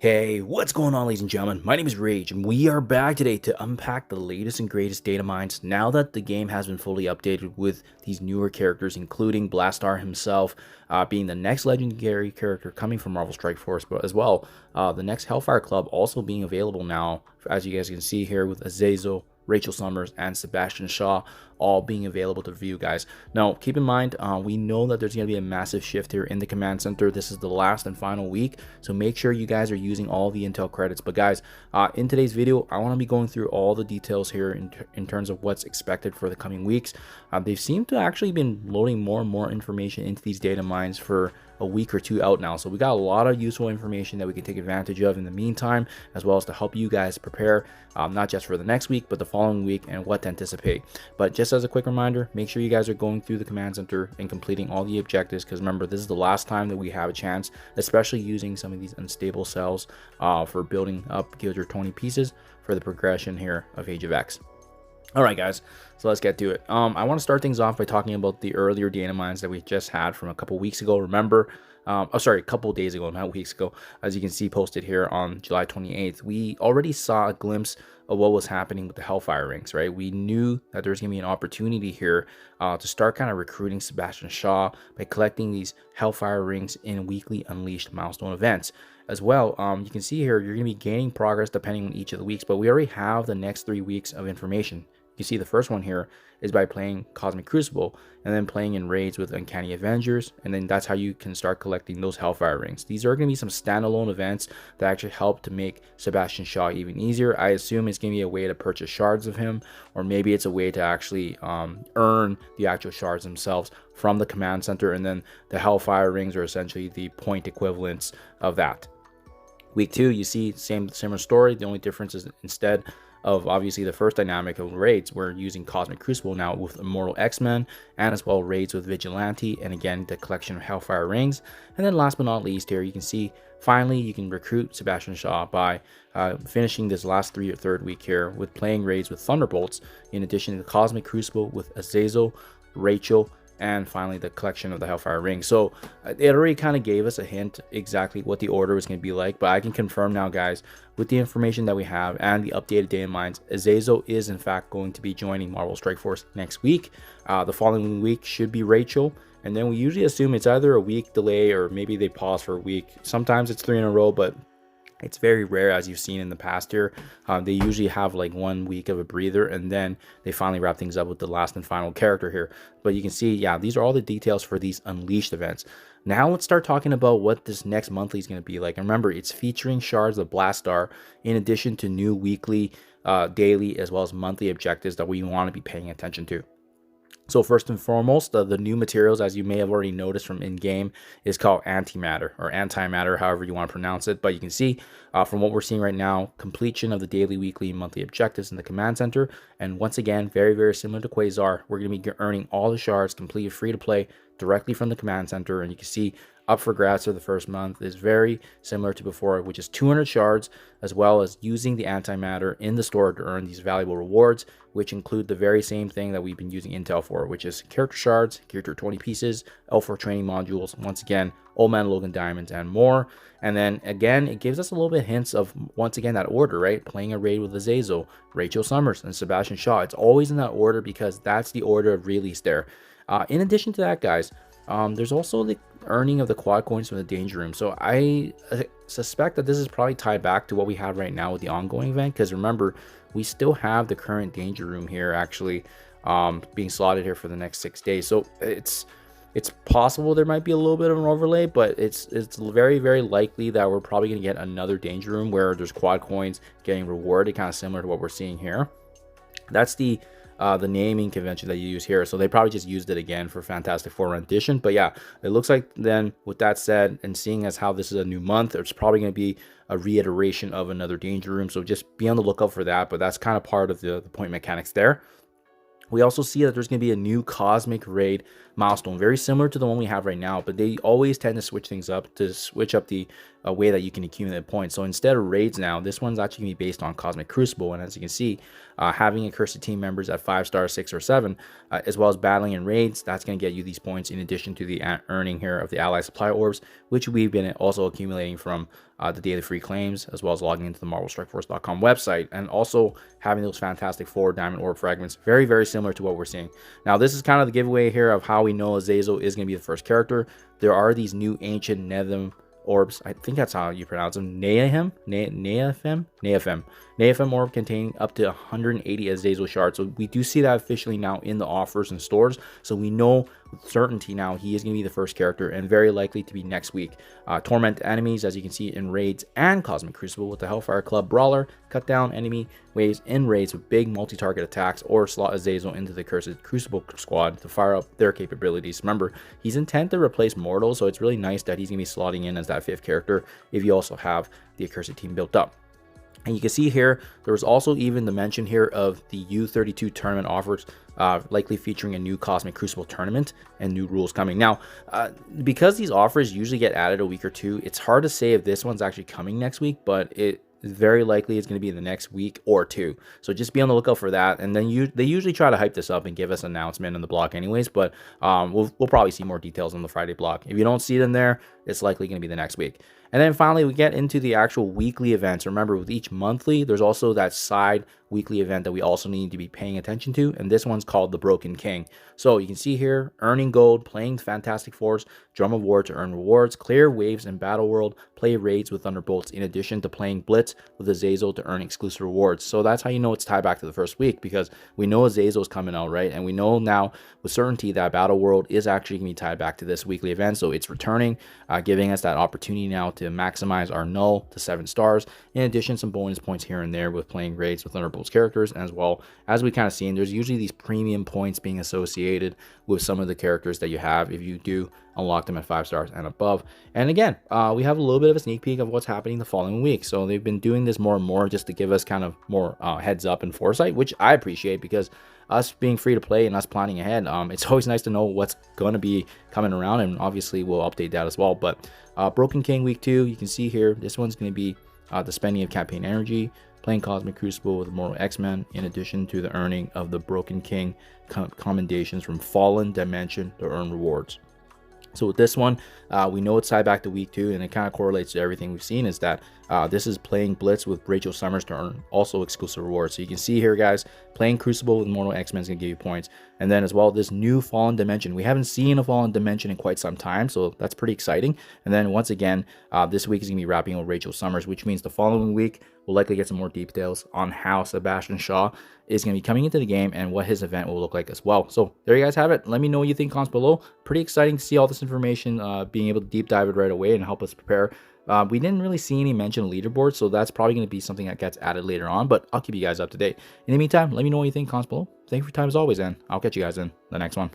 Hey, what's going on, ladies and gentlemen? My name is Rage, and we are back today to unpack the latest and greatest data mines now that the game has been fully updated with these newer characters, including BLASTAAR himself, being the next legendary character coming from Marvel Strike Force, but as well, the next Hellfire Club also being available now, as you guys can see here with AZAZEL, Rachel Summers, and Sebastian Shaw all being available to view, guys. Now, keep in mind, we know that there's going to be a massive shift here in the command center. This is the last and final week, so make sure you guys are using all the intel credits. But guys, in today's video, I want to be going through all the details here in terms of what's expected for the coming weeks. They've seemed to actually been loading more and more information into these data mines for a week or two out now, so we got a lot of useful information that we can take advantage of in the meantime, as well as to help you guys prepare not just for the next week but the following week and what to anticipate. But just as a quick reminder, make sure you guys are going through the command center and completing all the objectives, because remember, this is the last time that we have a chance, especially using some of these unstable cells for building up Guild Year 20 pieces for the progression here of Age of X. Alright guys, so let's get to it. I want to start things off by talking about the earlier data mines that we just had from a couple weeks ago. Remember, a couple days ago, not weeks ago, as you can see posted here on July 28th. We already saw a glimpse of what was happening with the Hellfire rings, right? We knew that there's going to be an opportunity here to start kind of recruiting Sebastian Shaw by collecting these Hellfire rings in weekly Unleashed milestone events. As well, you can see here, you're going to be gaining progress depending on each of the weeks, but we already have the next 3 weeks of information. You see the first one here is by playing Cosmic Crucible and then playing in raids with Uncanny Avengers, and then that's how you can start collecting those Hellfire rings. These are going to be some standalone events that actually help to make Sebastian Shaw even easier. I assume it's going to be a way to purchase shards of him, or maybe it's a way to actually earn the actual shards themselves from the command center, and then the Hellfire rings are essentially the point equivalents of that. Week 2, you see similar story. The only difference is instead of obviously the first dynamic of raids, we're using Cosmic Crucible now with Immortal X-Men, and as well raids with Vigilante, and again the collection of Hellfire rings. And then last but not least here, you can see finally you can recruit Sebastian Shaw by finishing this last third week here with playing raids with Thunderbolts, in addition to the Cosmic Crucible with AZAZEL, Rachel, and finally the collection of the Hellfire rings. So it already kind of gave us a hint exactly what the order was going to be like, but I can confirm now, guys, with the information that we have and the updated data mines, AZAZEL is in fact going to be joining Marvel Strike Force next week. The following week should be Rachel, and then we usually assume it's either a week delay or maybe they pause for a week. Sometimes it's 3 in a row, but it's very rare, as you've seen in the past year. They usually have like 1 week of a breather, and then they finally wrap things up with the last and final character here. But you can see, yeah, these are all the details for these Unleashed events. Now let's start talking about what this next monthly is going to be like. And remember, it's featuring shards of BLASTAAR in addition to new weekly, daily, as well as monthly objectives that we want to be paying attention to. So first and foremost, the new materials, as you may have already noticed from in-game, is called antimatter, or antimatter, however you want to pronounce it. But you can see from what we're seeing right now, completion of the daily, weekly, and monthly objectives in the command center. And once again, very, very similar to Quasar, we're going to be earning all the shards completely free to play directly from the command center. And you can see up for grabs for the first month is very similar to before, which is 200 shards, as well as using the antimatter in the store to earn these valuable rewards, which include the very same thing that we've been using intel for, which is character shards, character 20 pieces, L4 training modules, once again, Old Man Logan diamonds, and more. And then again, it gives us a little bit hints of, once again, that order, right? Playing a raid with AZAZEL, Rachel Summers, and Sebastian Shaw. It's always in that order because that's the order of release there. In addition to that, guys, there's also the earning of the quad coins from the danger room. So I suspect that this is probably tied back to what we have right now with the ongoing event, because remember, we still have the current danger room here actually being slotted here for the next 6 days. So it's possible there might be a little bit of an overlay, but it's very, very likely that we're probably going to get another danger room where there's quad coins getting rewarded, kind of similar to what we're seeing here. That's the naming convention that you use here, so they probably just used it again for Fantastic Four rendition. But yeah, it looks like then, with that said, and seeing as how this is a new month, it's probably going to be a reiteration of another danger room, so just be on the lookout for that. But that's kind of part of the point mechanics there. We also see that there's going to be a new Cosmic Raid milestone, very similar to the one we have right now, but they always tend to switch things up, to switch up the a way that you can accumulate points. So instead of raids now, this one's actually going to be based on Cosmic Crucible. And as you can see, having accursed team members at 5 stars, 6 or 7, as well as battling in raids, that's going to get you these points in addition to the earning here of the ally supply orbs, which we've been also accumulating from the daily free claims, as well as logging into the MarvelStrikeForce.com website, and also having those fantastic 4 diamond orb fragments. Very, very similar to what we're seeing. Now, this is kind of the giveaway here of how we know Azazel is going to be the first character. There are these new ancient Nethim orbs. I think that's how you pronounce them. Neafem orb containing up to 180 Azazel shards. So we do see that officially now in the offers and stores. So we know with certainty now he is going to be the first character, and very likely to be next week. Torment enemies, as you can see in raids and Cosmic Crucible with the Hellfire Club Brawler. Cut down enemy waves in raids with big multi-target attacks, or slot Azazel into the Cursed Crucible squad to fire up their capabilities. Remember, he's intent to replace Mortal, so it's really nice that he's going to be slotting in as that 5th character if you also have the accursed team built up. And you can see here, there was also even the mention here of the U32 tournament offers, likely featuring a new Cosmic Crucible tournament and new rules coming. Now, because these offers usually get added a week or two, it's hard to say if this one's actually coming next week, but it very likely it's going to be in the next week or two. So just be on the lookout for that. And then they usually try to hype this up and give us an announcement in the blog anyways, but we'll probably see more details on the Friday blog. If you don't see them there, it's likely going to be the next week. And then finally, we get into the actual weekly events. Remember, with each monthly, there's also that side weekly event that we also need to be paying attention to, and this one's called the Broken King. So you can see here, earning gold, playing Fantastic Fours, Drum of War to earn rewards, clear waves in Battle World, play raids with Thunderbolts, in addition to playing Blitz with Azazel to earn exclusive rewards. So that's how you know it's tied back to the first week, because we know Azazel's coming out, right? And we know now with certainty that Battle World is actually going to be tied back to this weekly event. So it's returning, giving us that opportunity now to maximize our null to 7 stars. In addition, some bonus points here and there with playing raids with Thunderbolts characters, as well as we kind of seen, there's usually these premium points being associated with some of the characters that you have if you do unlock them at 5 stars and above. And again, we have a little bit of a sneak peek of what's happening the following week. So they've been doing this more and more just to give us kind of more heads up and foresight, which I appreciate, because us being free to play and us planning ahead, it's always nice to know what's going to be coming around, and obviously we'll update that as well. But Broken King week 2, you can see here, this one's going to be the spending of campaign energy, playing Cosmic Crucible with Immortal X-Men, in addition to the earning of the Broken King commendations from Fallen Dimension to earn rewards. So with this one, we know it's tied back to week 2, and it kind of correlates to everything we've seen, is that this is playing Blitz with Rachel Summers to earn also exclusive rewards. So you can see here, guys, playing Crucible with Immortal X-Men is going to give you points. And then as well, this new Fallen Dimension. We haven't seen a Fallen Dimension in quite some time, so that's pretty exciting. And then once again, this week is going to be wrapping with Rachel Summers, which means the following week we'll likely get some more details on how Sebastian Shaw is going to be coming into the game and what his event will look like as well. So there you guys have it. Let me know what you think, comments below. Pretty exciting to see all this information, being able to deep dive it right away and help us prepare. We didn't really see any mention of leaderboard, so that's probably going to be something that gets added later on, but I'll keep you guys up to date. In the meantime, let me know what you think, comments below. Thank you for your time as always, and I'll catch you guys in the next one.